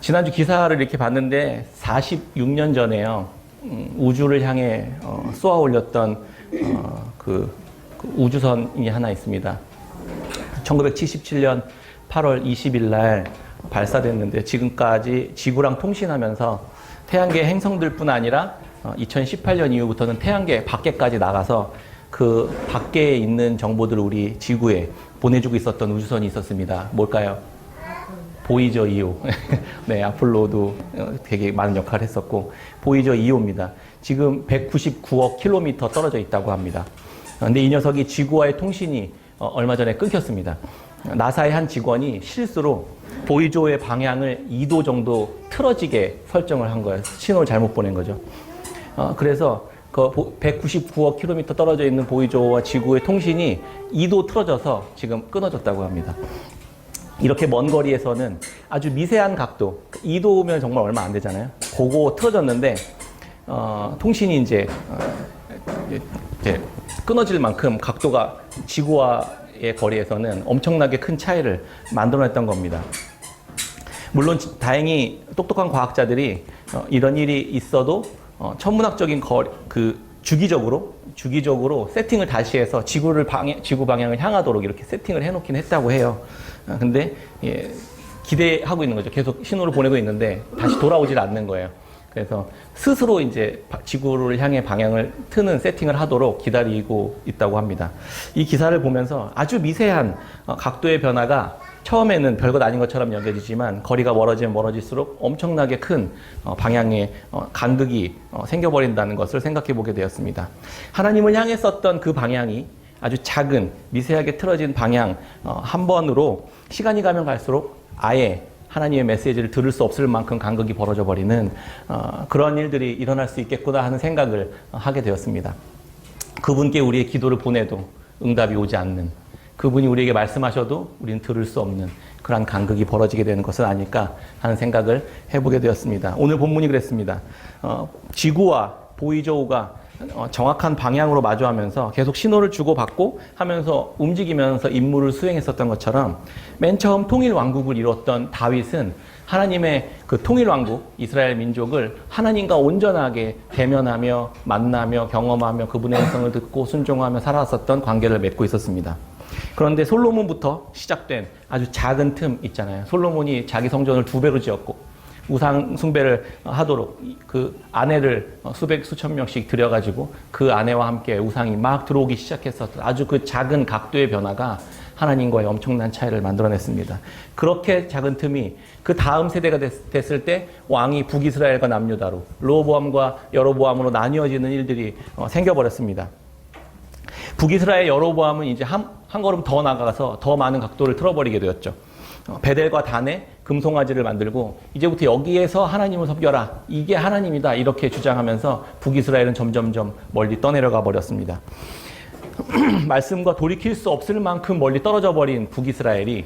지난주 기사를 이렇게 봤는데 46년 전에요. 우주를 향해 쏘아 올렸던 그 우주선이 하나 있습니다. 1977년 8월 20일 날 발사됐는데 지금까지 지구랑 통신하면서 태양계 행성들뿐 아니라 2018년 이후부터는 태양계 밖에까지 나가서 그 밖에 있는 정보들을 우리 지구에 보내주고 있었던 우주선이 있었습니다. 뭘까요? 보이저 2호. 네, 아폴로도 되게 많은 역할을 했었고, 보이저 2호입니다. 지금 199억 킬로미터 떨어져 있다고 합니다. 근데 이 녀석이 지구와의 통신이 얼마 전에 끊겼습니다. 나사의 한 직원이 실수로 보이저의 방향을 2도 정도 틀어지게 설정을 한 거예요. 신호를 잘못 보낸 거죠. 그래서 그 199억 킬로미터 떨어져 있는 보이저와 지구의 통신이 2도 틀어져서 지금 끊어졌다고 합니다. 이렇게 먼 거리에서는 아주 미세한 각도, 2도면 정말 얼마 안 되잖아요. 그거 틀어졌는데, 통신이 이제 끊어질 만큼 각도가 지구와의 거리에서는 엄청나게 큰 차이를 만들어냈던 겁니다. 물론 다행히 똑똑한 과학자들이 이런 일이 있어도 천문학적인 주기적으로 세팅을 다시 해서 지구 방향을 향하도록 이렇게 세팅을 해놓긴 했다고 해요. 근데 기대하고 있는 거죠. 계속 신호를 보내고 있는데 다시 돌아오질 않는 거예요. 그래서 스스로 이제 지구를 향해 방향을 트는 세팅을 하도록 기다리고 있다고 합니다. 이 기사를 보면서 아주 미세한 각도의 변화가 처음에는 별것 아닌 것처럼 여겨지지만 거리가 멀어지면 멀어질수록 엄청나게 큰 방향의 간극이 생겨버린다는 것을 생각해 보게 되었습니다. 하나님을 향해 썼던 그 방향이 아주 작은 미세하게 틀어진 방향 한 번으로 시간이 가면 갈수록 아예 하나님의 메시지를 들을 수 없을 만큼 간극이 벌어져 버리는 그런 일들이 일어날 수 있겠구나 하는 생각을 하게 되었습니다. 그분께 우리의 기도를 보내도 응답이 오지 않는, 그분이 우리에게 말씀하셔도 우리는 들을 수 없는 그러한 간극이 벌어지게 되는 것은 아닐까 하는 생각을 해보게 되었습니다. 오늘 본문이 그랬습니다. 지구와 보이저우가 정확한 방향으로 마주하면서 계속 신호를 주고받고 하면서 움직이면서 임무를 수행했었던 것처럼 맨 처음 통일왕국을 이뤘던 다윗은 하나님의 그 통일왕국, 이스라엘 민족을 하나님과 온전하게 대면하며 만나며 경험하며 그분의 음성을 듣고 순종하며 살아왔었던 관계를 맺고 있었습니다. 그런데 솔로몬부터 시작된 아주 작은 틈 있잖아요. 솔로몬이 자기 성전을 2배로 지었고 우상 숭배를 하도록 그 아내를 수천 명씩 들여가지고 그 아내와 함께 우상이 막 들어오기 시작했었던 아주 그 작은 각도의 변화가 하나님과의 엄청난 차이를 만들어냈습니다. 그렇게 작은 틈이 그 다음 세대가 됐을 때 왕이 북이스라엘과 남유다로 르호보암과 여로보암으로 나뉘어지는 일들이 생겨버렸습니다. 북이스라엘 여로보암은 이제 한 걸음 더 나가서 더 많은 각도를 틀어버리게 되었죠. 베델과 단에 금송아지를 만들고 이제부터 여기에서 하나님을 섬겨라, 이게 하나님이다, 이렇게 주장하면서 북이스라엘은 점점점 멀리 떠내려가 버렸습니다. 말씀과 돌이킬 수 없을 만큼 멀리 떨어져 버린 북이스라엘이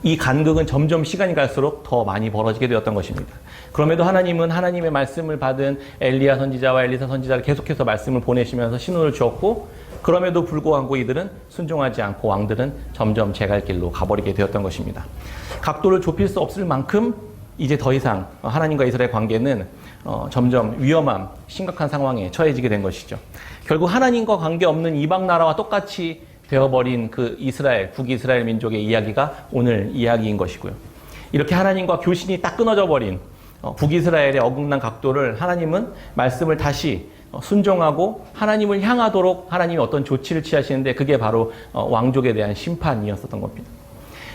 이 간극은 점점 시간이 갈수록 더 많이 벌어지게 되었던 것입니다. 그럼에도 하나님은 하나님의 말씀을 받은 엘리야 선지자와 엘리사 선지자를 계속해서 말씀을 보내시면서 신호를 주었고, 그럼에도 불구하고 이들은 순종하지 않고 왕들은 점점 제 갈 길로 가버리게 되었던 것입니다. 각도를 좁힐 수 없을 만큼 이제 더 이상 하나님과 이스라엘 관계는 점점 위험한 심각한 상황에 처해지게 된 것이죠. 결국 하나님과 관계없는 이방 나라와 똑같이 되어버린 그 이스라엘, 북이스라엘 민족의 이야기가 오늘 이야기인 것이고요. 이렇게 하나님과 교신이 딱 끊어져 버린 북이스라엘의 어긋난 각도를 하나님은 말씀을 다시 순종하고 하나님을 향하도록 하나님이 어떤 조치를 취하시는데 그게 바로 왕족에 대한 심판이었었던 겁니다.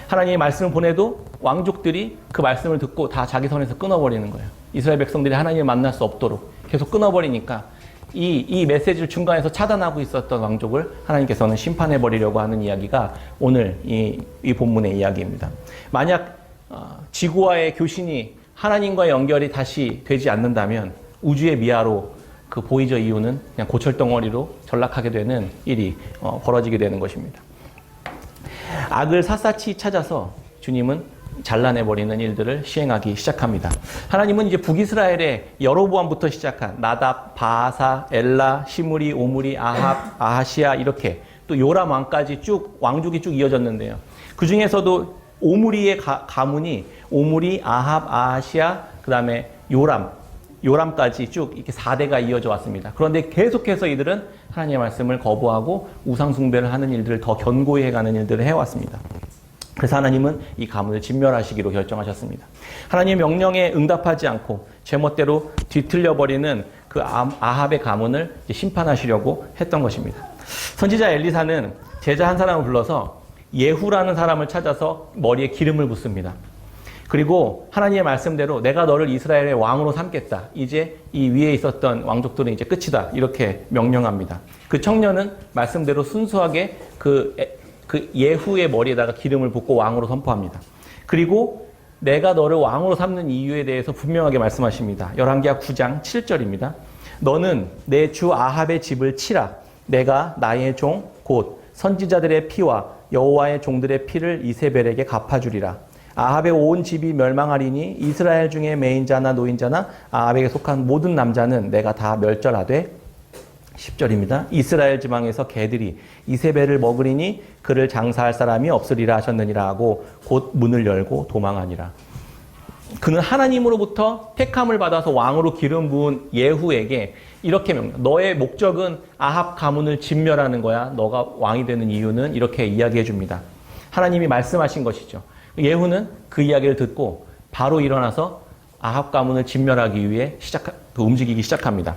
하나님의 말씀을 보내도 왕족들이 그 말씀을 듣고 다 자기 선에서 끊어버리는 거예요. 이스라엘 백성들이 하나님을 만날 수 없도록 계속 끊어버리니까 이 메시지를 중간에서 차단하고 있었던 왕족을 하나님께서는 심판해버리려고 하는 이야기가 오늘 이 본문의 이야기입니다. 만약 지구와의 교신이 하나님과의 연결이 다시 되지 않는다면 우주의 미아로 그 보이저 이후는 그냥 고철덩어리로 전락하게 되는 일이 벌어지게 되는 것입니다. 악을 샅샅이 찾아서 주님은 잘라내버리는 일들을 시행하기 시작합니다. 하나님은 이제 북이스라엘의 여로보암부터 시작한 나답, 바하사, 엘라, 시므리, 오므리, 아합, 아하시아 이렇게 또 요람 왕까지 쭉 왕족이 쭉 이어졌는데요. 그 중에서도 오므리의 가문이 오므리, 아합, 아하시아, 그 다음에 요람까지 쭉 이렇게 4대가 이어져 왔습니다. 그런데 계속해서 이들은 하나님의 말씀을 거부하고 우상숭배를 하는 일들을 더 견고히 해가는 일들을 해왔습니다. 그래서 하나님은 이 가문을 진멸하시기로 결정하셨습니다. 하나님의 명령에 응답하지 않고 제멋대로 뒤틀려버리는 그 아합의 가문을 심판하시려고 했던 것입니다. 선지자 엘리사는 제자 한 사람을 불러서 예후라는 사람을 찾아서 머리에 기름을 붓습니다. 그리고 하나님의 말씀대로 내가 너를 이스라엘의 왕으로 삼겠다. 이제 이 위에 있었던 왕족들은 이제 끝이다. 이렇게 명령합니다. 그 청년은 말씀대로 순수하게 그 예후의 머리에다가 기름을 붓고 왕으로 선포합니다. 그리고 내가 너를 왕으로 삼는 이유에 대해서 분명하게 말씀하십니다. 열왕기하 9장 7절입니다. 너는 내 주 아합의 집을 치라. 내가 나의 종 곧 선지자들의 피와 여호와의 종들의 피를 이세벨에게 갚아주리라. 아합의 온 집이 멸망하리니 이스라엘 중에 매인자나 노인자나 아합에게 속한 모든 남자는 내가 다 멸절하되 10절입니다. 이스라엘 지방에서 개들이 이세벨을 먹으리니 그를 장사할 사람이 없으리라 하셨느니라 하고 곧 문을 열고 도망하니라. 그는 하나님으로부터 택함을 받아서 왕으로 기름 부은 예후에게 이렇게 너의 목적은 아합 가문을 진멸하는 거야. 너가 왕이 되는 이유는 이렇게 이야기해 줍니다. 하나님이 말씀하신 것이죠. 예후는 그 이야기를 듣고 바로 일어나서 아합 가문을 진멸하기 위해 움직이기 시작합니다.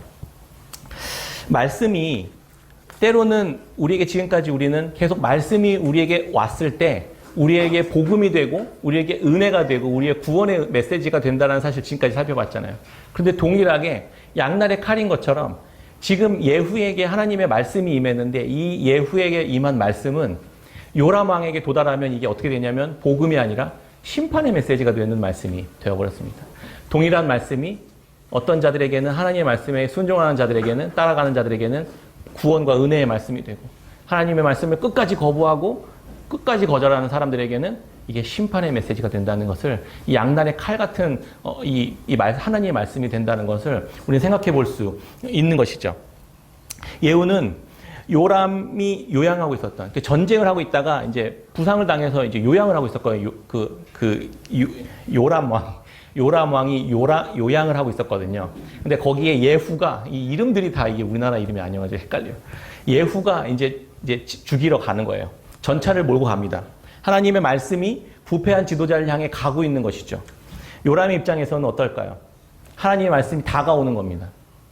말씀이 때로는 우리에게 지금까지 우리는 계속 말씀이 우리에게 왔을 때 우리에게 복음이 되고 우리에게 은혜가 되고 우리의 구원의 메시지가 된다는 사실 지금까지 살펴봤잖아요. 그런데 동일하게 양날의 칼인 것처럼 지금 예후에게 하나님의 말씀이 임했는데 이 예후에게 임한 말씀은 요람 왕에게 도달하면 이게 어떻게 되냐면 복음이 아니라 심판의 메시지가 되는 말씀이 되어버렸습니다. 동일한 말씀이 어떤 자들에게는 하나님의 말씀에 순종하는 자들에게는 따라가는 자들에게는 구원과 은혜의 말씀이 되고 하나님의 말씀을 끝까지 거부하고 끝까지 거절하는 사람들에게는 이게 심판의 메시지가 된다는 것을 이 양날의 칼 같은 하나님의 말씀이 된다는 것을 우리는 생각해 볼 수 있는 것이죠. 예후는 요람이 요양하고 있었던 전쟁을 하고 있다가 이제 부상을 당해서 이제 요양을 하고 있었거든요. 요람 왕이 요양을 하고 있었거든요. 근데 거기에 예후가 이 이름들이 다 이게 우리나라 이름이 아니어가지고 헷갈려요. 예후가 이제 죽이러 가는 거예요. 전차를 몰고 갑니다. 하나님의 말씀이 부패한 지도자를 향해 가고 있는 것이죠. 요람의 입장에서는 어떨까요? 하나님의 말씀이 다가오는 겁니다.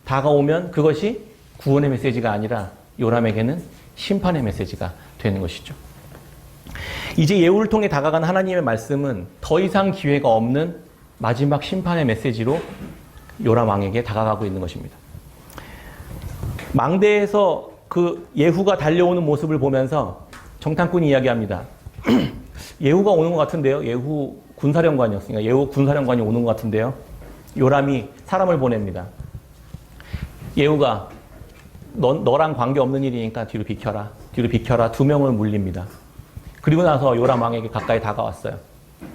다가오면 그것이 구원의 메시지가 아니라 요람에게는 심판의 메시지가 되는 것이죠. 이제 예후를 통해 다가간 하나님의 말씀은 더 이상 기회가 없는 마지막 심판의 메시지로 요람 왕에게 다가가고 있는 것입니다. 망대에서 그 예후가 달려오는 모습을 보면서 정탐꾼이 이야기합니다. 예후가 오는 것 같은데요. 예후 군사령관이었으니까 예후 군사령관이 오는 것 같은데요. 요람이 사람을 보냅니다. 예후가 너랑 관계없는 일이니까 뒤로 비켜라. 뒤로 비켜라. 2명을 물립니다. 그리고 나서 요람 왕에게 가까이 다가왔어요.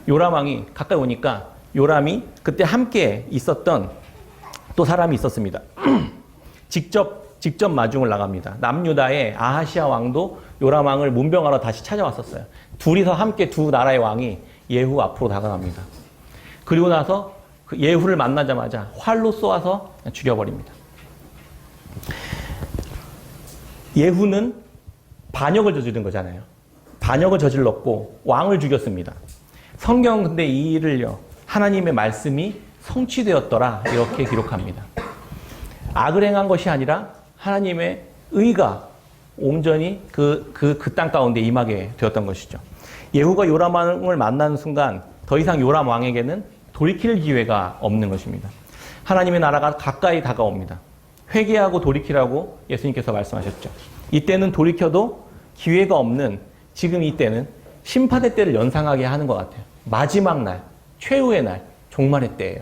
요람 왕이 가까이 오니까 요람이 그때 함께 있었던 또 사람이 있었습니다. 직접 마중을 나갑니다. 남유다의 아하시아 왕도 요람 왕을 문병하러 다시 찾아왔었어요. 둘이서 함께 두 나라의 왕이 예후 앞으로 다가갑니다. 그리고 나서 그 예후를 만나자마자 활로 쏘아서 죽여버립니다. 예후는 반역을 저지른 거잖아요. 반역을 저질렀고 왕을 죽였습니다. 성경 근데 이 일을요. 하나님의 말씀이 성취되었더라 이렇게 기록합니다. 악을 행한 것이 아니라 하나님의 의가 온전히 그 땅 가운데 임하게 되었던 것이죠. 예후가 요람 왕을 만나는 순간 더 이상 요람 왕에게는 돌이킬 기회가 없는 것입니다. 하나님의 나라가 가까이 다가옵니다. 회개하고 돌이키라고 예수님께서 말씀하셨죠. 이때는 돌이켜도 기회가 없는 지금 이때는 심판의 때를 연상하게 하는 것 같아요. 마지막 날, 최후의 날, 종말의 때예요.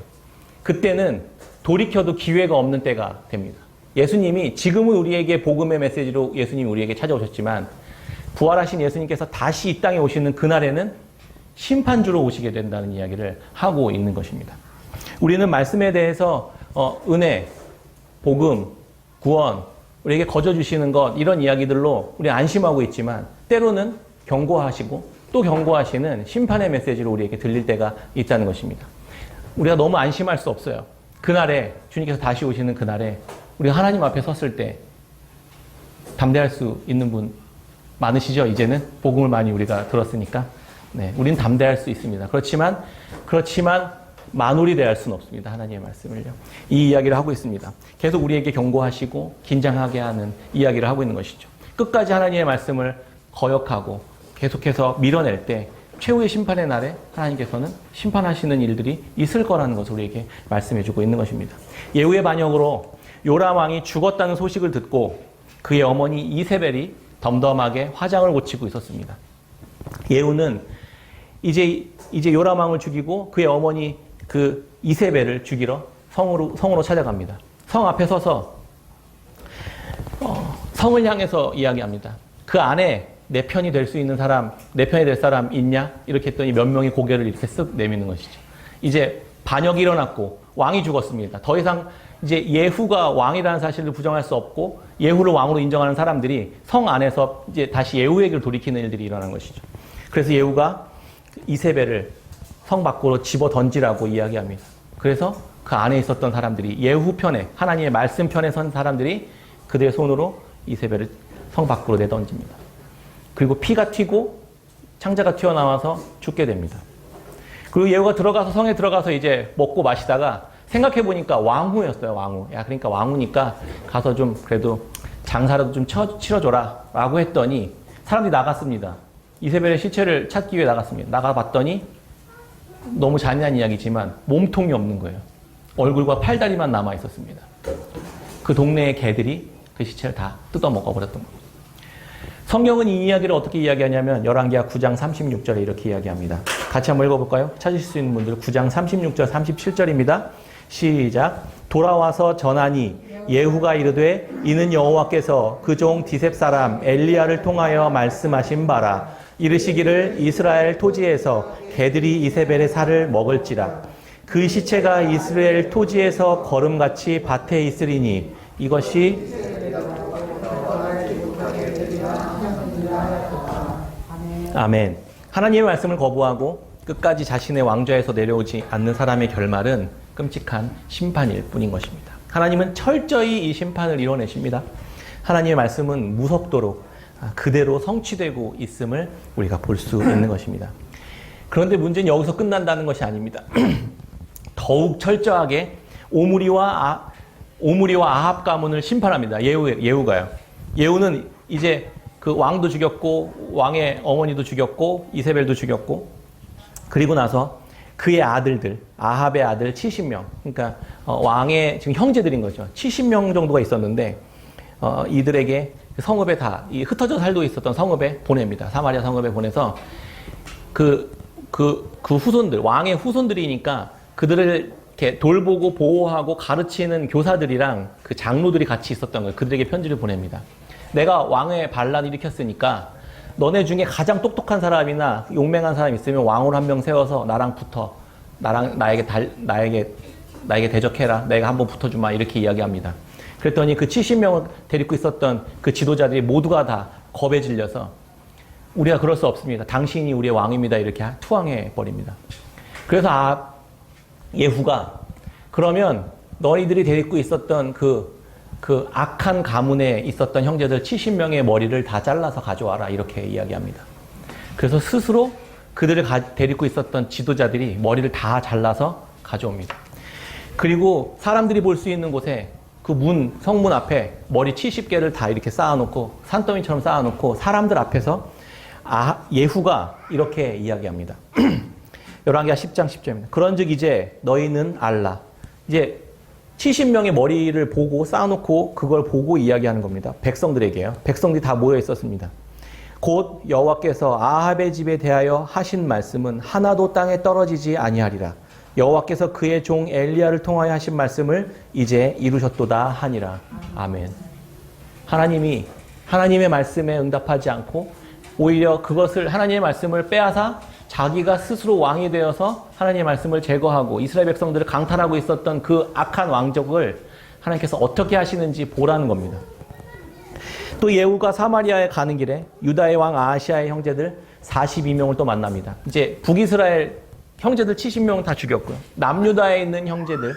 그때는 돌이켜도 기회가 없는 때가 됩니다. 예수님이 지금은 우리에게 복음의 메시지로 예수님이 우리에게 찾아오셨지만 부활하신 예수님께서 다시 이 땅에 오시는 그날에는 심판주로 오시게 된다는 이야기를 하고 있는 것입니다. 우리는 말씀에 대해서 은혜, 복음, 구원, 우리에게 거저 주시는 것 이런 이야기들로 우리 안심하고 있지만 때로는 경고하시고 또 경고하시는 심판의 메시지를 우리에게 들릴 때가 있다는 것입니다. 우리가 너무 안심할 수 없어요. 그날에 주님께서 다시 오시는 그날에 우리가 하나님 앞에 섰을 때 담대할 수 있는 분 많으시죠? 이제는 복음을 많이 우리가 들었으니까. 네, 우리는 담대할 수 있습니다. 그렇지만 만홀이 대할 수는 없습니다. 하나님의 말씀을요. 이 이야기를 하고 있습니다. 계속 우리에게 경고하시고 긴장하게 하는 이야기를 하고 있는 것이죠. 끝까지 하나님의 말씀을 거역하고 계속해서 밀어낼 때 최후의 심판의 날에 하나님께서는 심판하시는 일들이 있을 거라는 것을 우리에게 말씀해주고 있는 것입니다. 예후의 반역으로 요람 왕이 죽었다는 소식을 듣고 그의 어머니 이세벨이 덤덤하게 화장을 고치고 있었습니다. 예후는 이제 요람 왕을 죽이고 그의 어머니 그 이세벨을 죽이러 성으로 찾아갑니다. 성 앞에 서서 성을 향해서 이야기합니다. 그 안에 내 편이 될 수 있는 사람, 내 편이 될 사람 있냐? 이렇게 했더니 몇 명이 고개를 이렇게 쓱 내미는 것이죠. 이제 반역이 일어났고 왕이 죽었습니다. 더 이상 이제 예후가 왕이라는 사실을 부정할 수 없고 예후를 왕으로 인정하는 사람들이 성 안에서 이제 다시 예후에게를 돌이키는 일들이 일어난 것이죠. 그래서 예후가 이세벨을 성 밖으로 집어 던지라고 이야기합니다. 그래서 그 안에 있었던 사람들이 예후 편에, 하나님의 말씀 편에 선 사람들이 그들의 손으로 이세벨을 성 밖으로 내던집니다. 그리고 피가 튀고 창자가 튀어나와서 죽게 됩니다. 그리고 예후가 들어가서 성에 들어가서 이제 먹고 마시다가 생각해 보니까 왕후였어요. 왕후. 야, 그러니까 왕후니까 가서 좀 그래도 장사라도 좀 치러줘라 라고 했더니 사람들이 나갔습니다. 이세벨의 시체를 찾기 위해 나갔습니다. 나가봤더니 너무 잔인한 이야기지만 몸통이 없는 거예요. 얼굴과 팔다리만 남아 있었습니다. 그 동네의 개들이 그 시체를 다 뜯어 먹어버렸던 겁니다. 성경은 이 이야기를 어떻게 이야기하냐면 열왕기하 9장 36절에 이렇게 이야기합니다. 같이 한번 읽어볼까요? 찾으실 수 있는 분들 9장 36절 37절입니다. 시작. 돌아와서 전하니 예후가 이르되 이는 여호와께서 그 종 디셉 사람 엘리야를 통하여 말씀하신 바라. 이르시기를 이스라엘 토지에서 개들이 이세벨의 살을 먹을지라. 그 시체가 이스라엘 토지에서 거름같이 밭에 있으리니 이것이 아멘. 하나님의 말씀을 거부하고 끝까지 자신의 왕좌에서 내려오지 않는 사람의 결말은 끔찍한 심판일 뿐인 것입니다. 하나님은 철저히 이 심판을 이뤄내십니다. 하나님의 말씀은 무섭도록 그대로 성취되고 있음을 우리가 볼 수 있는 것입니다. 그런데 문제는 여기서 끝난다는 것이 아닙니다. 더욱 철저하게 오므리와 아합 가문을 심판합니다. 예후가요. 예후는 이제 그 왕도 죽였고 왕의 어머니도 죽였고 이세벨도 죽였고 그리고 나서 그의 아들들 아합의 아들 70명 그러니까 왕의 지금 형제들인 거죠. 70명 정도가 있었는데 이들에게 성읍에 다 흩어져 살고 있었던 성읍에 보냅니다. 사마리아 성읍에 보내서 그 후손들 왕의 후손들이니까 그들을 이렇게 돌보고 보호하고 가르치는 교사들이랑 그 장로들이 같이 있었던 거예요. 그들에게 편지를 보냅니다. 내가 왕의 반란을 일으켰으니까 너네 중에 가장 똑똑한 사람이나 용맹한 사람 있으면 왕으로 한 명 세워서 나랑 붙어. 나에게 대적해라. 내가 한번 붙어주마. 이렇게 이야기합니다. 그랬더니 그 70명을 데리고 있었던 그 지도자들이 모두가 다 겁에 질려서 우리가 그럴 수 없습니다. 당신이 우리의 왕입니다. 이렇게 투항해 버립니다. 그래서 예후가 그러면 너희들이 데리고 있었던 그 악한 가문에 있었던 형제들 70명의 머리를 다 잘라서 가져와라. 이렇게 이야기합니다. 그래서 스스로 그들을 데리고 있었던 지도자들이 머리를 다 잘라서 가져옵니다. 그리고 사람들이 볼 수 있는 곳에 그 성문 앞에 머리 70개를 다 이렇게 쌓아놓고 산더미처럼 쌓아놓고 사람들 앞에서 예후가 이렇게 이야기합니다. 열왕기하 10장 10절입니다. 그런즉 이제 너희는 알라. 이제 70명의 머리를 보고 쌓아놓고 그걸 보고 이야기하는 겁니다. 백성들에게요. 백성들이 다 모여 있었습니다. 곧 여호와께서 아합의 집에 대하여 하신 말씀은 하나도 땅에 떨어지지 아니하리라. 여호와께서 그의 종 엘리야를 통하여 하신 말씀을 이제 이루셨도다 하니라. 아멘. 하나님이 하나님의 말씀에 응답하지 않고 오히려 그것을 하나님의 말씀을 빼앗아 자기가 스스로 왕이 되어서 하나님의 말씀을 제거하고 이스라엘 백성들을 강탈하고 있었던 그 악한 왕족을 하나님께서 어떻게 하시는지 보라는 겁니다. 또 예후가 사마리아에 가는 길에 유다의 왕 아하시아의 형제들 42명을 또 만납니다. 이제 북이스라엘 형제들 70명은 다 죽였고요. 남유다에 있는 형제들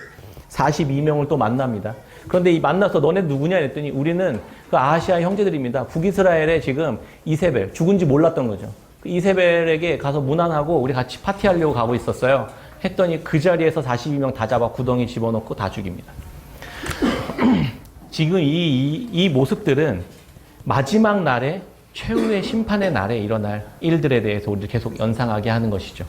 42명을 또 만납니다. 그런데 이 만나서 너네 누구냐 했더니 우리는 그 아하시아 형제들입니다. 북이스라엘에 지금 이세벨, 죽은지 몰랐던 거죠. 그 이세벨에게 가서 문안하고 우리 같이 파티하려고 가고 있었어요. 했더니 그 자리에서 42명 다 잡아 구덩이 집어넣고 다 죽입니다. 지금 이 모습들은 마지막 날에 최후의 심판의 날에 일어날 일들에 대해서 우리를 계속 연상하게 하는 것이죠.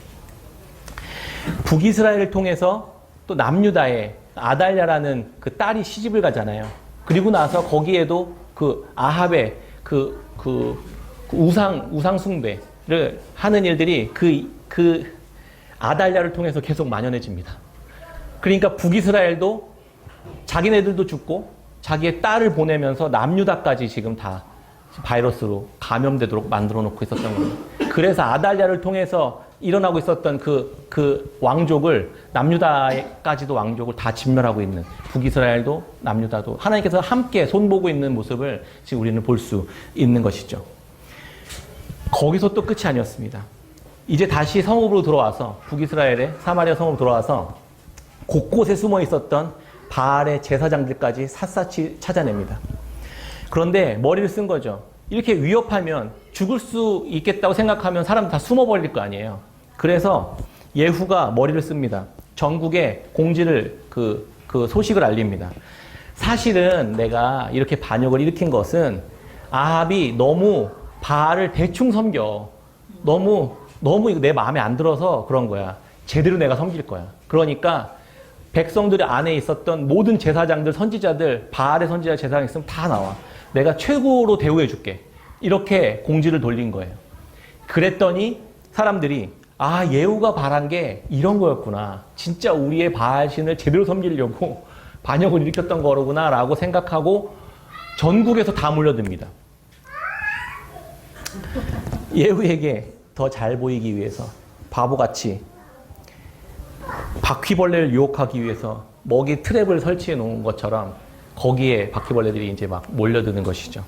북이스라엘을 통해서 또 남유다에 아달랴라는 그 딸이 시집을 가잖아요. 그리고 나서 거기에도 그 아합의 그 우상 숭배를 하는 일들이 그 아달랴를 통해서 계속 만연해집니다. 그러니까 북이스라엘도 자기네들도 죽고 자기의 딸을 보내면서 남유다까지 지금 다 바이러스로 감염되도록 만들어 놓고 있었던 겁니다. 그래서 아달랴를 통해서 일어나고 있었던 그 왕족을 남유다까지도 왕족을 다 진멸하고 있는 북이스라엘도 남유다도 하나님께서 함께 손보고 있는 모습을 지금 우리는 볼 수 있는 것이죠. 거기서 또 끝이 아니었습니다. 이제 다시 성읍으로 들어와서 북이스라엘의 사마리아 성읍으로 들어와서 곳곳에 숨어 있었던 바알의 제사장들까지 샅샅이 찾아냅니다. 그런데 머리를 쓴 거죠. 이렇게 위협하면 죽을 수 있겠다고 생각하면 사람 다 숨어버릴 거 아니에요. 그래서 예후가 머리를 씁니다. 전국에 공지를 그 소식을 알립니다. 사실은 내가 이렇게 반역을 일으킨 것은 아합이 너무 바알을 대충 섬겨. 너무 내 마음에 안 들어서 그런 거야. 제대로 내가 섬길 거야. 그러니까 백성들 안에 있었던 모든 제사장들, 선지자들, 바알의 선지자 제사장 있으면 다 나와. 내가 최고로 대우해 줄게. 이렇게 공지를 돌린 거예요. 그랬더니 사람들이 예후가 바란 게 이런 거였구나. 진짜 우리의 바알신을 제대로 섬기려고 반역을 일으켰던 거로구나 라고 생각하고 전국에서 다 몰려듭니다. 예후에게 더 잘 보이기 위해서 바보같이 바퀴벌레를 유혹하기 위해서 먹이 트랩을 설치해 놓은 것처럼 거기에 바퀴벌레들이 이제 막 몰려드는 것이죠.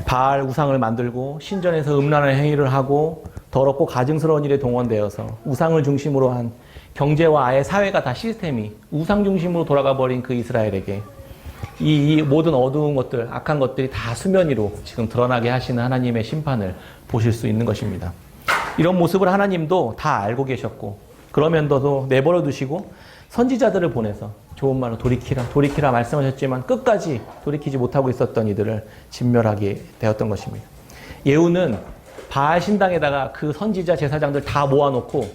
바알 우상을 만들고 신전에서 음란한 행위를 하고 더럽고 가증스러운 일에 동원되어서 우상을 중심으로 한 경제와 아예 사회가 다 시스템이 우상 중심으로 돌아가 버린 그 이스라엘에게 이 모든 어두운 것들, 악한 것들이 다 수면 위로 지금 드러나게 하시는 하나님의 심판을 보실 수 있는 것입니다. 이런 모습을 하나님도 다 알고 계셨고 그러면서도 내버려 두시고 선지자들을 보내서 좋은 말로 돌이키라 말씀하셨지만 끝까지 돌이키지 못하고 있었던 이들을 진멸하게 되었던 것입니다. 예후는 바알 신당에다가 그 선지자 제사장들 다 모아놓고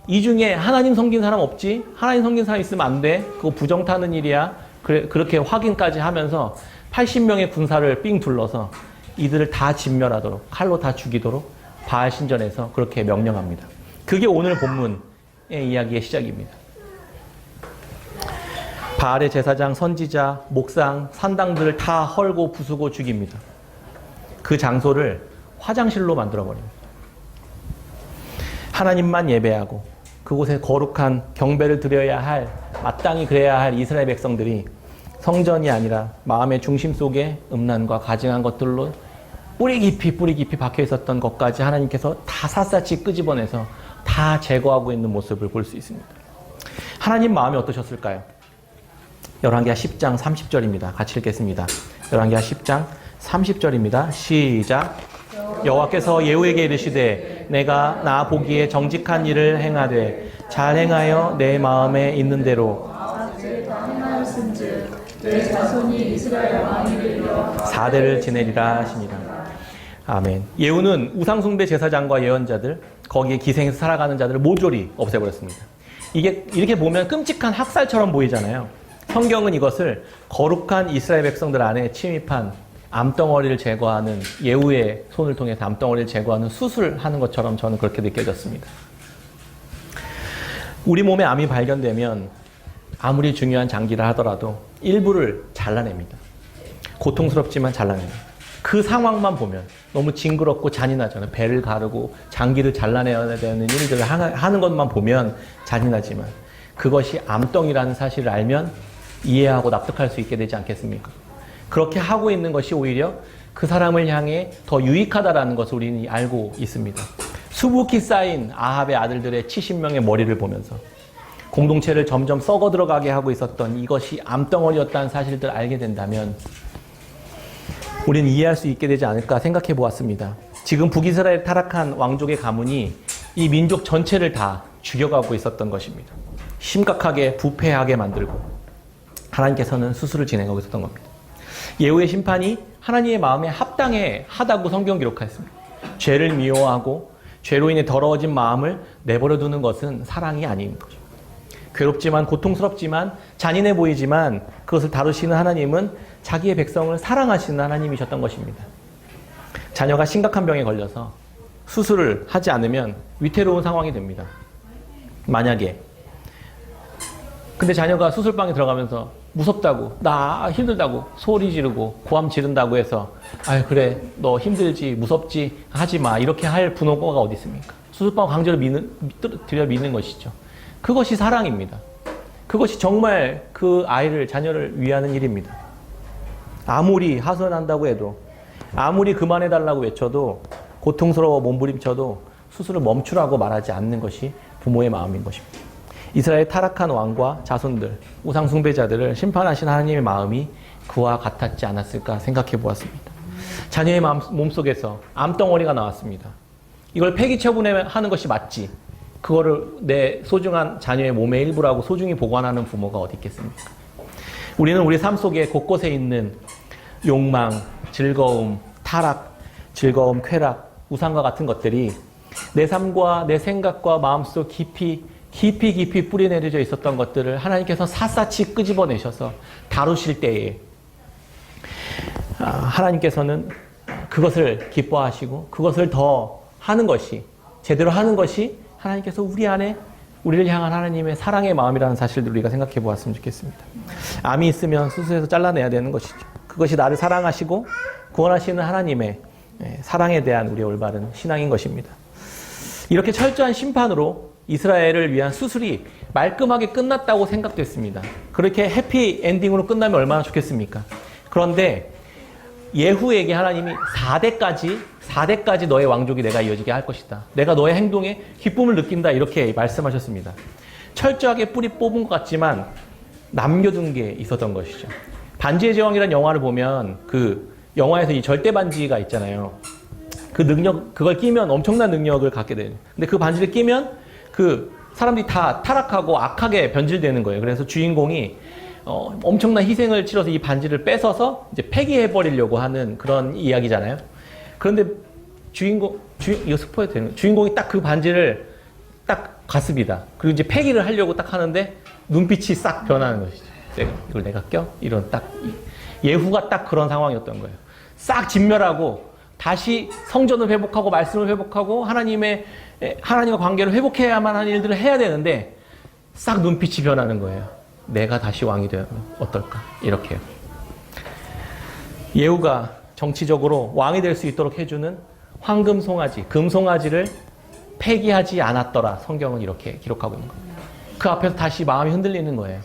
이 중에 하나님 섬긴 사람 없지? 하나님 섬긴 사람 있으면 안 돼. 그거 부정 타는 일이야. 그렇게 확인까지 하면서 80명의 군사를 삥 둘러서 이들을 다 진멸하도록 칼로 다 죽이도록 바알 신전에서 그렇게 명령합니다. 그게 오늘 본문의 이야기의 시작입니다. 바알의 제사장, 선지자, 목상, 산당들을 다 헐고 부수고 죽입니다. 그 장소를 화장실로 만들어버립니다. 하나님만 예배하고 그곳에 거룩한 경배를 드려야 할, 마땅히 그래야 할 이스라엘 백성들이 성전이 아니라 마음의 중심 속에 음란과 가증한 것들로 뿌리 깊이 박혀 있었던 것까지 하나님께서 다 샅샅이 끄집어내서 다 제거하고 있는 모습을 볼 수 있습니다. 하나님 마음이 어떠셨을까요? 열왕기하 10장 30절입니다. 같이 읽겠습니다. 열왕기하 10장 30절입니다. 시작. 여호와께서 예후에게 이르시되 내가 나 보기에 정직한 일을 행하되 잘 행하여 내 마음에 있는 대로 내 자손이 이스라엘 왕이 되리라 4대를 지내리라 하시니라. 아멘. 예후는 우상숭배 제사장과 예언자들, 거기에 기생해서 살아가는 자들을 모조리 없애버렸습니다. 이게 이렇게 보면 끔찍한 학살처럼 보이잖아요. 성경은 이것을 거룩한 이스라엘 백성들 안에 침입한 암덩어리를 제거하는 예후의 손을 통해서 암덩어리를 제거하는 수술하는 것처럼 저는 그렇게 느껴졌습니다. 우리 몸에 암이 발견되면 아무리 중요한 장기를 하더라도 일부를 잘라냅니다. 고통스럽지만 잘라냅니다. 그 상황만 보면 너무 징그럽고 잔인하잖아요. 배를 가르고 장기를 잘라내야 되는 일들을 하는 것만 보면 잔인하지만 그것이 암덩이라는 사실을 알면 이해하고 납득할 수 있게 되지 않겠습니까? 그렇게 하고 있는 것이 오히려 그 사람을 향해 더 유익하다라는 것을 우리는 알고 있습니다. 수북히 쌓인 아합의 아들들의 70명의 머리를 보면서 공동체를 점점 썩어 들어가게 하고 있었던 이것이 암덩어리였다는 사실을 알게 된다면 우리는 이해할 수 있게 되지 않을까 생각해 보았습니다. 지금 북이스라엘 타락한 왕족의 가문이 이 민족 전체를 다 죽여가고 있었던 것입니다. 심각하게 부패하게 만들고 하나님께서는 수술을 진행하고 있었던 겁니다. 예후의 심판이 하나님의 마음에 합당해 하다고 성경 기록하였습니다. 죄를 미워하고 죄로 인해 더러워진 마음을 내버려 두는 것은 사랑이 아닌 거죠. 괴롭지만 고통스럽지만 잔인해 보이지만 그것을 다루시는 하나님은 자기의 백성을 사랑하시는 하나님이셨던 것입니다. 자녀가 심각한 병에 걸려서 수술을 하지 않으면 위태로운 상황이 됩니다. 만약에 근데 자녀가 수술방에 들어가면서 무섭다고 나 힘들다고 소리 지르고 고함 지른다고 해서 아유 그래 너 힘들지 무섭지 하지마 이렇게 할 부모가 어디 있습니까? 수술방 강제로 들여 미는 것이죠. 그것이 사랑입니다. 그것이 정말 그 아이를 자녀를 위하는 일입니다. 아무리 하소연한다고 해도 아무리 그만해달라고 외쳐도 고통스러워 몸부림쳐도 수술을 멈추라고 말하지 않는 것이 부모의 마음인 것입니다. 이스라엘 타락한 왕과 자손들, 우상 숭배자들을 심판하신 하나님의 마음이 그와 같았지 않았을까 생각해 보았습니다. 자녀의 몸속에서 암덩어리가 나왔습니다. 이걸 폐기 처분하는 것이 맞지. 그거를 내 소중한 자녀의 몸의 일부라고 소중히 보관하는 부모가 어디 있겠습니까? 우리는 우리 삶 속에 곳곳에 있는 욕망, 즐거움, 타락, 즐거움, 쾌락, 우상과 같은 것들이 내 삶과 내 생각과 마음속 깊이 뿌리 내려져 있었던 것들을 하나님께서 샅샅이 끄집어내셔서 다루실 때에 하나님께서는 그것을 기뻐하시고 그것을 더 하는 것이 제대로 하는 것이 하나님께서 우리 안에 우리를 향한 하나님의 사랑의 마음이라는 사실을 우리가 생각해 보았으면 좋겠습니다. 암이 있으면 수술해서 잘라내야 되는 것이죠. 그것이 나를 사랑하시고 구원하시는 하나님의 사랑에 대한 우리의 올바른 신앙인 것입니다. 이렇게 철저한 심판으로 이스라엘을 위한 수술이 말끔하게 끝났다고 생각됐습니다. 그렇게 해피 엔딩으로 끝나면 얼마나 좋겠습니까? 그런데 예후에게 하나님이 4대까지 너의 왕족이 내가 이어지게 할 것이다. 내가 너의 행동에 기쁨을 느낀다. 이렇게 말씀하셨습니다. 철저하게 뿌리 뽑은 것 같지만 남겨둔 게 있었던 것이죠. 반지의 제왕이라는 영화를 보면 그 영화에서 이 절대 반지가 있잖아요. 그걸 끼면 엄청난 능력을 갖게 돼요. 근데 그 반지를 끼면 그 사람들이 다 타락하고 악하게 변질되는 거예요. 그래서 주인공이 엄청난 희생을 치러서 이 반지를 뺏어서 이제 폐기해버리려고 하는 그런 이야기잖아요. 그런데 이거 스포해도 되는 거예요. 주인공이 딱 그 반지를 딱 갔습니다. 그리고 이제 폐기를 하려고 딱 하는데 눈빛이 싹 변하는 것이죠. 이걸 내가 껴? 이런 예후가 딱 그런 상황이었던 거예요. 싹 진멸하고 다시 성전을 회복하고 말씀을 회복하고 하나님과 관계를 회복해야만 하는 일들을 해야 되는데 싹 눈빛이 변하는 거예요. 내가 다시 왕이 되면 어떨까? 이렇게요. 예후가 정치적으로 왕이 될 수 있도록 해주는 황금 송아지, 금 송아지를 폐기하지 않았더라. 성경은 이렇게 기록하고 있는 겁니다. 그 앞에서 다시 마음이 흔들리는 거예요.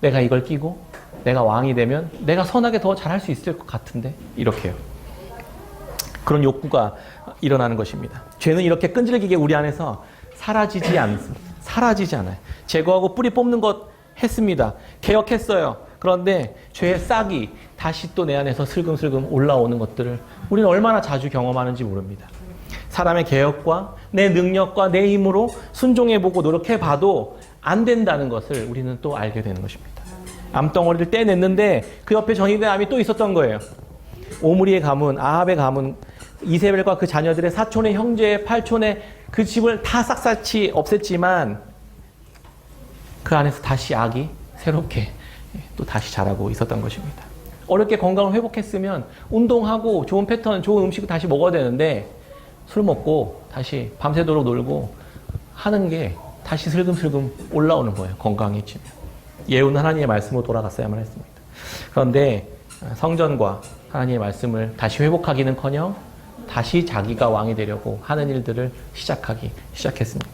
내가 이걸 끼고 내가 왕이 되면 내가 선하게 더 잘할 수 있을 것 같은데 이렇게요. 그런 욕구가 일어나는 것입니다. 죄는 이렇게 끈질기게 우리 안에서 사라지지 않아요. 제거하고 뿌리 뽑는 것 했습니다. 개혁했어요. 그런데 죄의 싹이 다시 또 내 안에서 슬금슬금 올라오는 것들을 우리는 얼마나 자주 경험하는지 모릅니다. 사람의 개혁과 내 능력과 내 힘으로 순종해보고 노력해봐도 안 된다는 것을 우리는 또 알게 되는 것입니다. 암덩어리를 떼냈는데 그 옆에 전이된 암이 또 있었던 거예요. 오므리의 가문, 아합의 가문, 이세벨과 그 자녀들의 사촌의 형제의 팔촌의 그 집을 다 싹싹이 없앴지만 그 안에서 다시 악이 새롭게 또 다시 자라고 있었던 것입니다. 어렵게 건강을 회복했으면 운동하고 좋은 패턴, 좋은 음식을 다시 먹어야 되는데 술 먹고 다시 밤새도록 놀고 하는 게 다시 슬금슬금 올라오는 거예요. 건강해지면. 예후는 하나님의 말씀으로 돌아갔어야만 했습니다. 그런데 성전과 하나님의 말씀을 다시 회복하기는커녕 다시 자기가 왕이 되려고 하는 일들을 시작했습니다.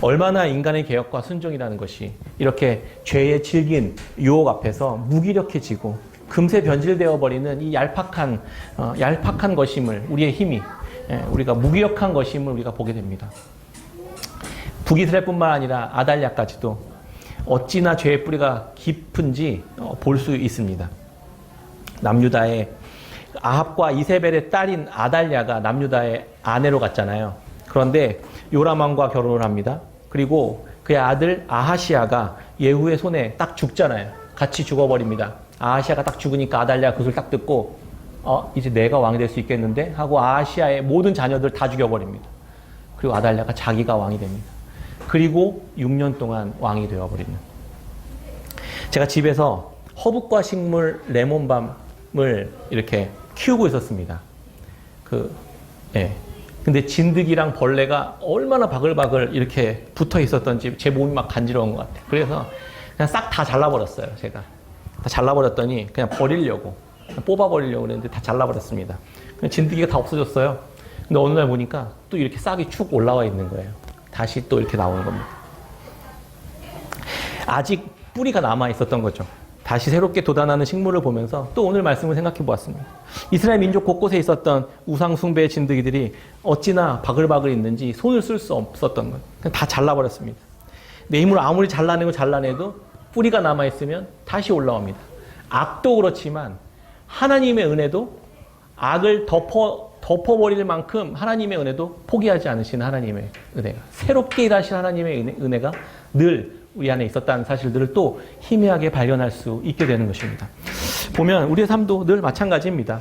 얼마나 인간의 개혁과 순종이라는 것이 이렇게 죄의 질긴 유혹 앞에서 무기력해지고 금세 변질되어 버리는 이 얄팍한 것임을, 우리의 힘이, 우리가 무기력한 것임을 우리가 보게 됩니다. 북이스라엘뿐만 아니라 아달랴까지도 어찌나 죄의 뿌리가 깊은지 볼 수 있습니다. 남유다의 아합과 이세벨의 딸인 아달랴가 남유다의 아내로 갔잖아요. 그런데 요람왕과 결혼을 합니다. 그리고 그의 아들 아하시아가 예후의 손에 딱 죽잖아요. 같이 죽어버립니다. 아하시아가 딱 죽으니까 아달랴가 그것을 딱 듣고 이제 내가 왕이 될 수 있겠는데 하고 아하시아의 모든 자녀들 다 죽여버립니다. 그리고 아달랴가 자기가 왕이 됩니다. 그리고 6년 동안 왕이 되어버리는. 제가 집에서 허브과 식물 레몬밤을 이렇게 키우고 있었습니다. 근데 진드기랑 벌레가 얼마나 바글바글 이렇게 붙어 있었던지 제 몸이 막 간지러운 것 같아요. 그래서 그냥 싹 다 잘라버렸어요, 제가. 다 잘라버렸더니 그냥 버리려고, 뽑아버리려고 그랬는데 다 잘라버렸습니다. 그냥 진드기가 다 없어졌어요. 근데 어느 날 보니까 또 이렇게 싹이 축 올라와 있는 거예요. 다시 또 이렇게 나오는 겁니다. 아직 뿌리가 남아 있었던 거죠. 다시 새롭게 돋아나는 식물을 보면서 또 오늘 말씀을 생각해 보았습니다. 이스라엘 민족 곳곳에 있었던 우상 숭배의 진드기들이 어찌나 바글바글 있는지 손을 쓸 수 없었던 것. 그냥 다 잘라버렸습니다. 내 힘으로 아무리 잘라내도 뿌리가 남아있으면 다시 올라옵니다. 악도 그렇지만 하나님의 은혜도 악을 덮어버릴 만큼 하나님의 은혜도 포기하지 않으신 하나님의 은혜가, 새롭게 일하신 하나님의 은혜가 늘 우리 안에 있었다는 사실들을 또 희미하게 발견할 수 있게 되는 것입니다. 보면 우리의 삶도 늘 마찬가지입니다.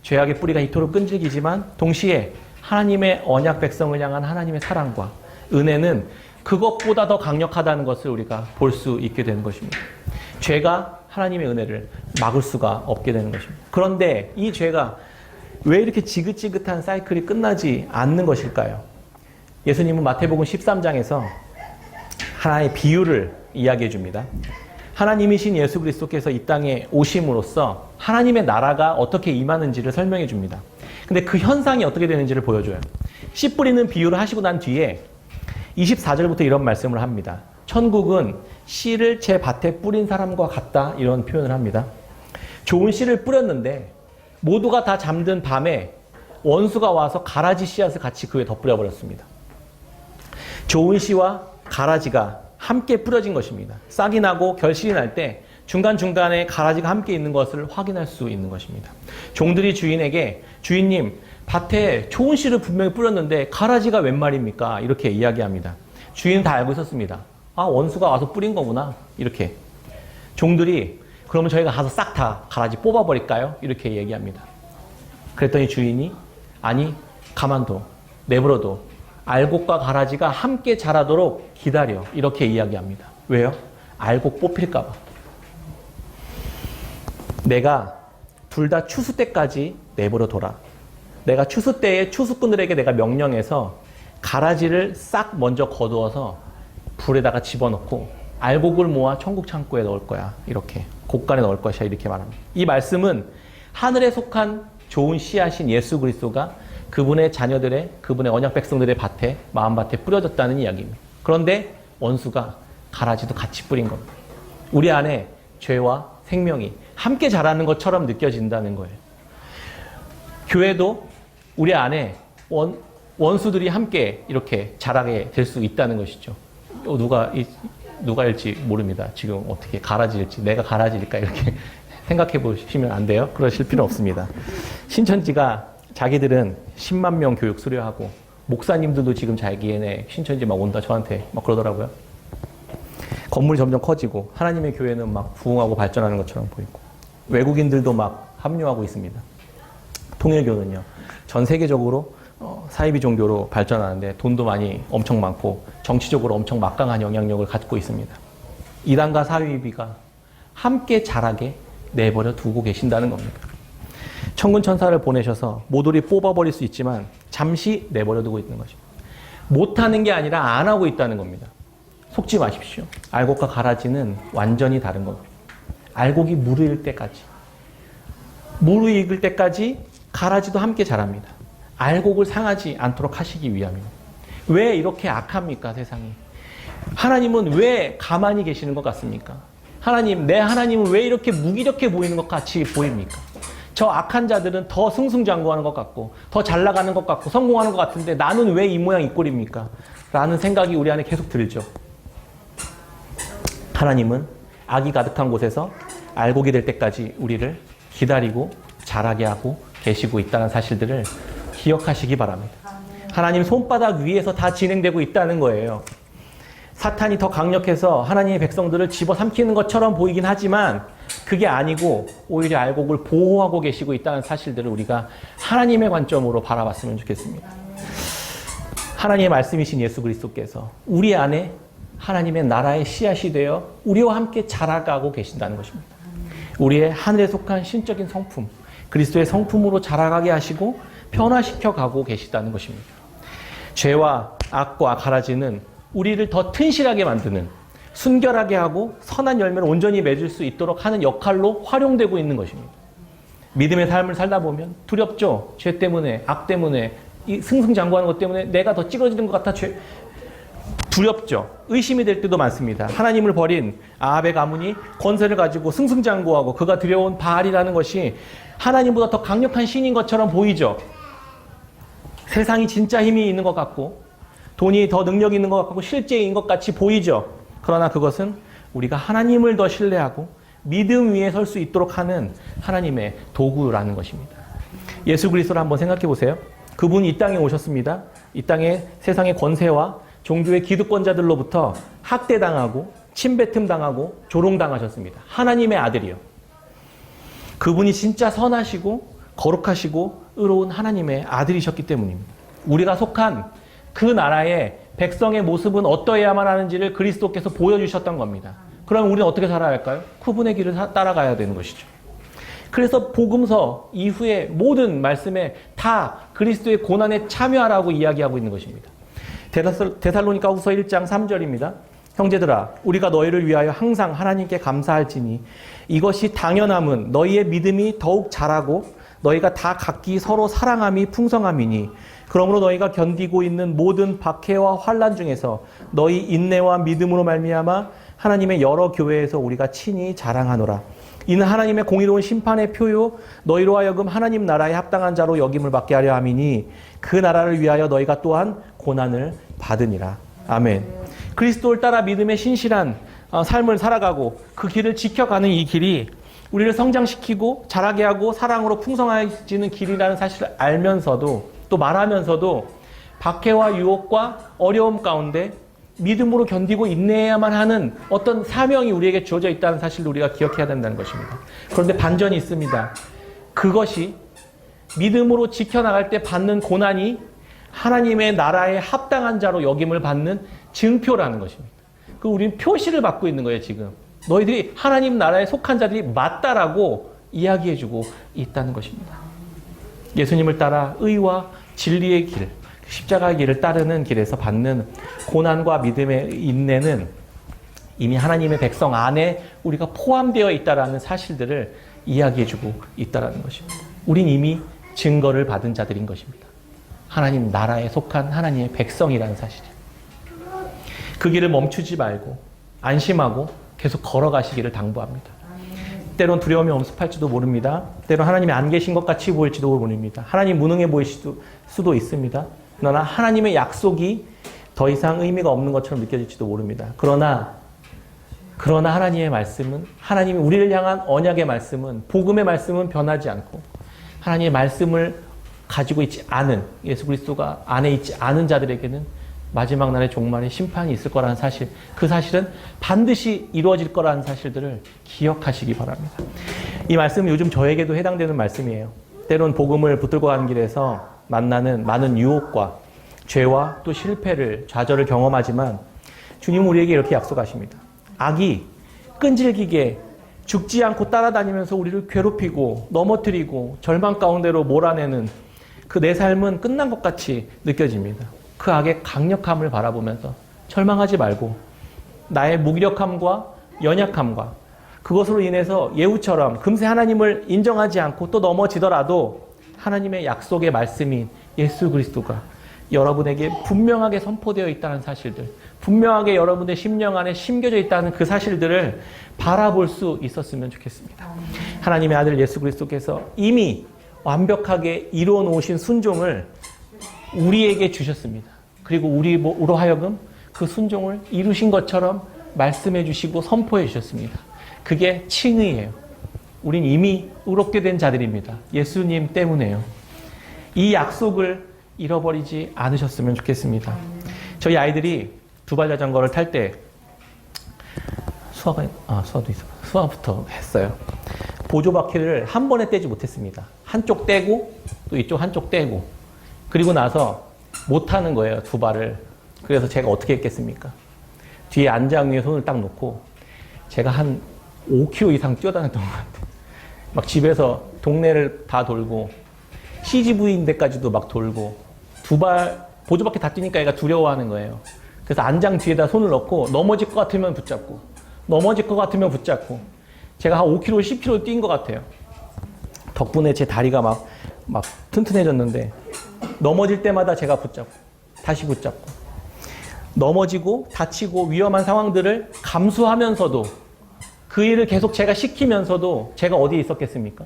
죄악의 뿌리가 이토록 끈질기지만 동시에 하나님의 언약 백성을 향한 하나님의 사랑과 은혜는 그것보다 더 강력하다는 것을 우리가 볼 수 있게 되는 것입니다. 죄가 하나님의 은혜를 막을 수가 없게 되는 것입니다. 그런데 이 죄가 왜 이렇게 지긋지긋한 사이클이 끝나지 않는 것일까요? 예수님은 마태복음 13장에서 하나의 비유를 이야기해 줍니다. 하나님이신 예수 그리스도께서 이 땅에 오심으로써 하나님의 나라가 어떻게 임하는지를 설명해 줍니다. 근데 그 현상이 어떻게 되는지를 보여줘요. 씨 뿌리는 비유를 하시고 난 뒤에 24절부터 이런 말씀을 합니다. 천국은 씨를 제 밭에 뿌린 사람과 같다, 이런 표현을 합니다. 좋은 씨를 뿌렸는데 모두가 다 잠든 밤에 원수가 와서 가라지 씨앗을 같이 그 위에 덧뿌려 버렸습니다. 좋은 씨와 가라지가 함께 뿌려진 것입니다. 싹이 나고 결실이 날 때 중간중간에 가라지가 함께 있는 것을 확인할 수 있는 것입니다. 종들이 주인에게 주인님, 밭에 좋은 씨를 분명히 뿌렸는데 가라지가 웬 말입니까? 이렇게 이야기합니다. 주인은 다 알고 있었습니다. 원수가 와서 뿌린 거구나. 이렇게. 종들이 그러면 저희가 가서 싹 다 가라지 뽑아버릴까요? 이렇게 얘기합니다. 그랬더니 주인이 아니, 가만둬. 내버려둬. 알곡과 가라지가 함께 자라도록 기다려. 이렇게 이야기합니다. 왜요? 알곡 뽑힐까 봐. 내가 둘 다 추수 때까지 내버려 둬라. 내가 추수 때에 추수꾼들에게 내가 명령해서 가라지를 싹 먼저 거두어서 불에다가 집어넣고 알곡을 모아 천국 창고에 넣을 거야. 이렇게 곡간에 넣을 것이야. 이렇게 말합니다. 이 말씀은 하늘에 속한 좋은 씨앗인 예수 그리스도가 그분의 자녀들의, 그분의 언약 백성들의 밭에, 마음밭에 뿌려졌다는 이야기입니다. 그런데 원수가 가라지도 같이 뿌린 겁니다. 우리 안에 죄와 생명이 함께 자라는 것처럼 느껴진다는 거예요. 교회도 우리 안에 원수들이 함께 이렇게 자라게 될 수 있다는 것이죠. 누가일지 모릅니다. 지금 어떻게 가라지일지, 내가 가라지일까 이렇게 생각해 보시면 안 돼요. 그러실 필요 없습니다. 신천지가 자기들은 10만 명 교육 수료하고 목사님들도 지금 자기네 신천지 막 온다 저한테 막 그러더라고요. 건물이 점점 커지고 하나님의 교회는 막 부흥하고 발전하는 것처럼 보이고 외국인들도 막 합류하고 있습니다. 통일교는요, 전 세계적으로 사이비 종교로 발전하는데 돈도 많이 엄청 많고 정치적으로 엄청 막강한 영향력을 갖고 있습니다. 이단과 사이비가 함께 자라게 내버려 두고 계신다는 겁니다. 천군 천사를 보내셔서 모조리 뽑아버릴 수 있지만 잠시 내버려 두고 있는 것입니다. 못하는 게 아니라 안 하고 있다는 겁니다. 속지 마십시오. 알곡과 가라지는 완전히 다른 겁니다. 알곡이 무르익을 때까지, 무르익을 때까지 가라지도 함께 자랍니다. 알곡을 상하지 않도록 하시기 위함입니다. 왜 이렇게 악합니까, 세상이? 하나님은 왜 가만히 계시는 것 같습니까? 하나님, 내 하나님은 왜 이렇게 무기력해 보이는 것 같이 보입니까? 저 악한 자들은 더 승승장구하는 것 같고 더 잘 나가는 것 같고 성공하는 것 같은데 나는 왜 이 모양 이 꼴입니까? 라는 생각이 우리 안에 계속 들죠. 하나님은 악이 가득한 곳에서 알곡이 될 때까지 우리를 기다리고 자라게 하고 계시고 있다는 사실들을 기억하시기 바랍니다. 하나님 손바닥 위에서 다 진행되고 있다는 거예요. 사탄이 더 강력해서 하나님의 백성들을 집어삼키는 것처럼 보이긴 하지만 그게 아니고 오히려 알곡을 보호하고 계시고 있다는 사실들을 우리가 하나님의 관점으로 바라봤으면 좋겠습니다. 하나님의 말씀이신 예수 그리스도께서 우리 안에 하나님의 나라의 씨앗이 되어 우리와 함께 자라가고 계신다는 것입니다. 우리의 하늘에 속한 신적인 성품, 그리스도의 성품으로 자라가게 하시고 변화시켜 가고 계시다는 것입니다. 죄와 악과 가라지는 우리를 더 튼실하게 만드는, 순결하게 하고 선한 열매를 온전히 맺을 수 있도록 하는 역할로 활용되고 있는 것입니다. 믿음의 삶을 살다 보면 두렵죠. 죄 때문에, 악 때문에, 이 승승장구하는 것 때문에 내가 더 찌그러지는 것 같아 두렵죠. 의심이 될 때도 많습니다. 하나님을 버린 아합의 가문이 권세를 가지고 승승장구하고 그가 들여온 바알이라는 것이 하나님보다 더 강력한 신인 것처럼 보이죠. 세상이 진짜 힘이 있는 것 같고 돈이 더 능력이 있는 것 같고 실제인 것 같이 보이죠. 그러나 그것은 우리가 하나님을 더 신뢰하고 믿음 위에 설 수 있도록 하는 하나님의 도구라는 것입니다. 예수 그리스도를 한번 생각해 보세요. 그분이 이 땅에 오셨습니다. 이 땅에 세상의 권세와 종교의 기득권자들로부터 학대당하고 침뱉음 당하고 조롱당하셨습니다. 하나님의 아들이요. 그분이 진짜 선하시고 거룩하시고 의로운 하나님의 아들이셨기 때문입니다. 우리가 속한 그 나라의 백성의 모습은 어떠해야만 하는지를 그리스도께서 보여주셨던 겁니다. 그럼 우리는 어떻게 살아야 할까요? 그분의 길을 따라가야 되는 것이죠. 그래서 복음서 이후에 모든 말씀에 다 그리스도의 고난에 참여하라고 이야기하고 있는 것입니다. 데살로니가 후서 1장 3절입니다. 형제들아, 우리가 너희를 위하여 항상 하나님께 감사할지니 이것이 당연함은 너희의 믿음이 더욱 자라고 너희가 다 각기 서로 사랑함이 풍성함이니 그러므로 너희가 견디고 있는 모든 박해와 환난 중에서 너희 인내와 믿음으로 말미암아 하나님의 여러 교회에서 우리가 친히 자랑하노라. 이는 하나님의 공의로운 심판의 표요 너희로 하여금 하나님 나라에 합당한 자로 여김을 받게 하려 함이니 그 나라를 위하여 너희가 또한 고난을 받으니라. 아멘. 그리스도를 따라 믿음의 신실한 삶을 살아가고 그 길을 지켜가는 이 길이 우리를 성장시키고 자라게 하고 사랑으로 풍성해지는 길이라는 사실을 알면서도 또 말하면서도 박해와 유혹과 어려움 가운데 믿음으로 견디고 인내해야만 하는 어떤 사명이 우리에게 주어져 있다는 사실을 우리가 기억해야 된다는 것입니다. 그런데 반전이 있습니다. 그것이 믿음으로 지켜나갈 때 받는 고난이 하나님의 나라에 합당한 자로 여김을 받는 증표라는 것입니다. 그 우리는 표시를 받고 있는 거예요, 지금. 너희들이 하나님 나라에 속한 자들이 맞다라고 이야기해주고 있다는 것입니다. 예수님을 따라 의와 진리의 길, 십자가의 길을 따르는 길에서 받는 고난과 믿음의 인내는 이미 하나님의 백성 안에 우리가 포함되어 있다는 사실들을 이야기해주고 있다는 것입니다. 우린 이미 증거를 받은 자들인 것입니다. 하나님 나라에 속한 하나님의 백성이라는 사실이에요. 그 길을 멈추지 말고 안심하고 계속 걸어가시기를 당부합니다. 때론 두려움이 엄습할지도 모릅니다. 때론 하나님이 안 계신 것 같이 보일지도 모릅니다. 하나님 무능해 보일 수도 있습니다. 그러나 하나님의 약속이 더 이상 의미가 없는 것처럼 느껴질지도 모릅니다. 그러나 하나님의 말씀은, 하나님이 우리를 향한 언약의 말씀은, 복음의 말씀은 변하지 않고 하나님의 말씀을 가지고 있지 않은, 예수 그리스도가 안에 있지 않은 자들에게는 마지막 날의 종말의 심판이 있을 거라는 사실, 그 사실은 반드시 이루어질 거라는 사실들을 기억하시기 바랍니다. 이 말씀은 요즘 저에게도 해당되는 말씀이에요. 때론 복음을 붙들고 가는 길에서 만나는 많은 유혹과 죄와 또 실패를, 좌절을 경험하지만 주님은 우리에게 이렇게 약속하십니다. 악이 끈질기게 죽지 않고 따라다니면서 우리를 괴롭히고 넘어뜨리고 절망 가운데로 몰아내는 그 내 삶은 끝난 것 같이 느껴집니다. 그 악의 강력함을 바라보면서 절망하지 말고 나의 무기력함과 연약함과 그것으로 인해서 예후처럼 금세 하나님을 인정하지 않고 또 넘어지더라도 하나님의 약속의 말씀인 예수 그리스도가 여러분에게 분명하게 선포되어 있다는 사실들, 분명하게 여러분의 심령 안에 심겨져 있다는 그 사실들을 바라볼 수 있었으면 좋겠습니다. 하나님의 아들 예수 그리스도께서 이미 완벽하게 이루어 놓으신 순종을 우리에게 주셨습니다. 그리고 우리로 하여금 그 순종을 이루신 것처럼 말씀해 주시고 선포해 주셨습니다. 그게 칭의예요. 우린 이미 의롭게 된 자들입니다. 예수님 때문에요. 이 약속을 잃어버리지 않으셨으면 좋겠습니다. 저희 아이들이 두발 자전거를 탈 때 수화부터 했어요. 보조바퀴를 한 번에 떼지 못했습니다. 한쪽 떼고 또 이쪽 한쪽 떼고 그리고 나서 못하는 거예요. 두 발을. 그래서 제가 어떻게 했겠습니까? 뒤에 안장 위에 손을 딱 놓고 제가 한 5km 이상 뛰어다녔던 것 같아요. 막 집에서 동네를 다 돌고 CGV인 데까지도 막 돌고 두 발 보조바퀴 다 뛰니까 얘가 두려워하는 거예요. 그래서 안장 뒤에다 손을 넣고 넘어질 것 같으면 붙잡고 넘어질 것 같으면 붙잡고 제가 한 5km, 10km 뛴 것 같아요. 덕분에 제 다리가 막 튼튼해졌는데 넘어질 때마다 제가 붙잡고 다시 붙잡고 넘어지고 다치고 위험한 상황들을 감수하면서도 그 일을 계속 제가 시키면서도 제가 어디에 있었겠습니까?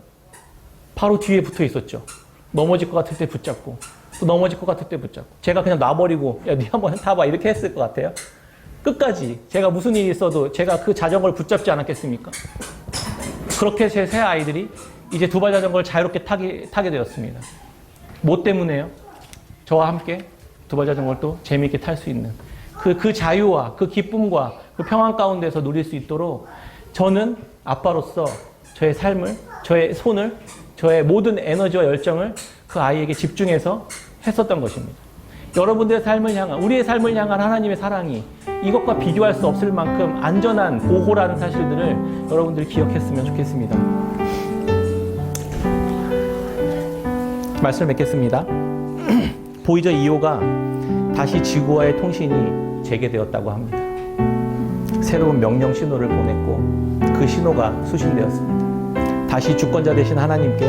바로 뒤에 붙어 있었죠. 넘어질 것 같을 때 붙잡고 또 넘어질 것 같을 때 붙잡고 제가 그냥 놔버리고 야, 네 한번 타봐 이렇게 했을 것 같아요. 끝까지 제가 무슨 일이 있어도 제가 그 자전거를 붙잡지 않았겠습니까? 그렇게 제 새 아이들이 이제 두발 자전거를 자유롭게 타게 되었습니다. 뭐 때문에요? 저와 함께 두발 자전거를 또 재미있게 탈 수 있는 그 자유와 그 기쁨과 그 평안 가운데서 누릴 수 있도록 저는 아빠로서 저의 삶을, 저의 손을, 저의 모든 에너지와 열정을 그 아이에게 집중해서 했었던 것입니다. 여러분들의 삶을 향한, 우리의 삶을 향한 하나님의 사랑이 이것과 비교할 수 없을 만큼 안전한 보호라는 사실들을 여러분들이 기억했으면 좋겠습니다. 말씀을 맺겠습니다. 보이저 2호가 다시 지구와의 통신이 재개되었다고 합니다. 새로운 명령 신호를 보냈고 그 신호가 수신되었습니다. 다시 주권자 되신 하나님께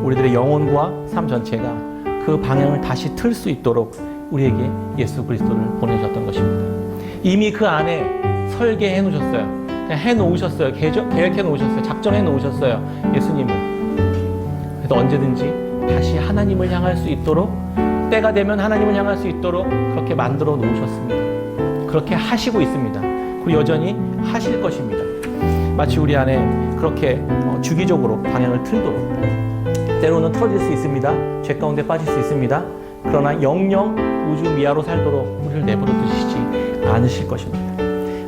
우리들의 영혼과 삶 전체가 그 방향을 다시 틀 수 있도록 우리에게 예수 그리스도를 보내셨던 것입니다. 이미 그 안에 설계해 놓으셨어요. 그냥 해 놓으셨어요. 계획해 놓으셨어요. 작정해 놓으셨어요. 예수님을. 그래서 언제든지 다시 하나님을 향할 수 있도록 때가 되면 하나님을 향할 수 있도록 그렇게 만들어 놓으셨습니다. 그렇게 하시고 있습니다. 그리고 여전히 하실 것입니다. 마치 우리 안에 그렇게 주기적으로 방향을 틀도록 때로는 틀어질 수 있습니다. 죄 가운데 빠질 수 있습니다. 그러나 영영 우주 미아로 살도록 우리를 내버려 두시지 않으실 것입니다.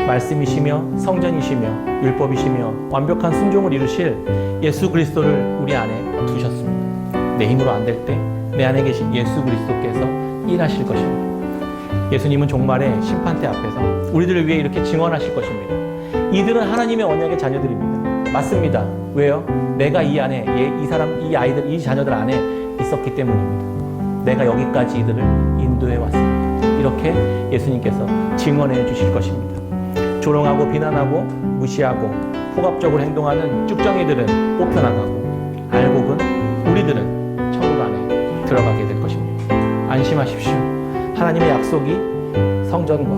말씀이시며 성전이시며 율법이시며 완벽한 순종을 이루실 예수 그리스도를 우리 안에 두셨습니다. 내 힘으로 안 될 때 내 안에 계신 예수 그리스도께서 일하실 것입니다. 예수님은 종말의 심판대 앞에서 우리들을 위해 이렇게 증언하실 것입니다. 이들은 하나님의 언약의 자녀들입니다. 맞습니다. 왜요? 내가 이 안에 이 아이들, 이 자녀들 안에 있었기 때문입니다. 내가 여기까지 이들을 인도해 왔습니다. 이렇게 예수님께서 증언해 주실 것입니다. 조롱하고 비난하고 무시하고 폭압적으로 행동하는 쭉정이들은 뽑혀나가고 알곡은 우리들은 천국 안에 들어가게 될 것입니다. 안심하십시오. 하나님의 약속이 성전과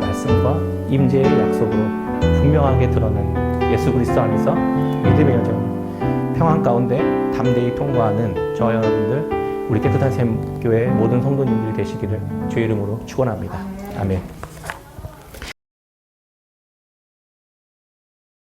말씀과 임재의 약속으로 분명하게 드러난 예수 그리스도 안에서 믿음의 여정, 평안 가운데 담대히 통과하는 저 여러분들, 우리 깨끗한 샘교회 모든 성도님들이 되시기를 주의 이름으로 축원합니다. 아멘.